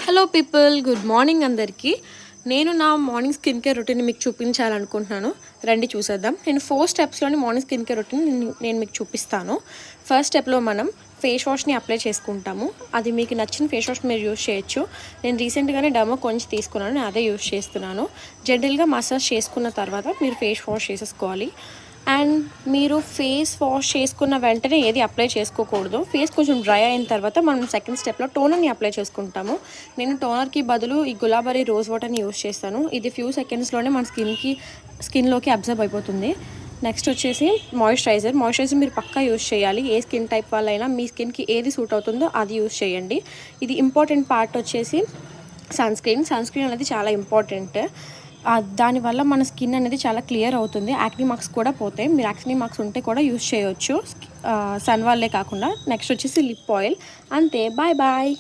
Hello people, good morning అందరికీ. నేను నా మార్నింగ్ స్కిన్ కేర్ రొటీన్ మీకు చూపించాలనుకుంటున్నాను. రండి చూసేద్దాం. నేను 4 స్టెప్స్లోని మార్నింగ్ స్కిన్ కేర్ రొటీన్ నేను మీకు చూపిస్తాను. ఫస్ట్ స్టెప్లో మనం ఫేస్ వాష్ని అప్లై చేసుకుంటాము. అది మీకు నచ్చిన ఫేస్ వాష్ మీరు యూజ్ చేయొచ్చు. నేను రీసెంట్గానే డమో కొంచెం తీసుకున్నాను, నేను అదే యూజ్ చేస్తున్నాను. జెంటల్గా మసాజ్ చేసుకున్న తర్వాత మీరు ఫేస్ వాష్ చేసేసుకోవాలి. అండ్ మీరు ఫేస్ వాష్ చేసుకున్న వెంటనే ఏది అప్లై చేసుకోకూడదు. ఫేస్ కొంచెం డ్రై అయిన తర్వాత మనం సెకండ్ స్టెప్లో టోనర్ని అప్లై చేసుకుంటాము. నేను టోనర్కి బదులు ఈ గులాబరీ రోజ్ వాటర్ని యూజ్ చేస్తాను. ఇది ఫ్యూ సెకండ్స్లోనే మన స్కిన్లోకి అబ్జర్వ్ అయిపోతుంది. నెక్స్ట్ వచ్చేసి మాయిశ్చరైజర్ మీరు పక్కా యూజ్ చేయాలి. ఏ స్కిన్ టైప్ వాళ్ళైనా మీ స్కిన్కి ఏది సూట్ అవుతుందో అది యూజ్ చేయండి. ఇది ఇంపార్టెంట్ పార్ట్ వచ్చేసి సన్ స్క్రీన్ అనేది చాలా ఇంపార్టెంట్. దానివల్ల మన స్కిన్ అనేది చాలా క్లియర్ అవుతుంది. యాక్నీ మార్క్స్ కూడా పోతాయి. మీరు యాక్నీ మార్క్స్ ఉంటే కూడా యూజ్ చేయొచ్చు, సన్ వల్లే కాకుండా. నెక్స్ట్ వచ్చేసి లిప్ ఆయిల్. అంతే, బాయ్ బాయ్.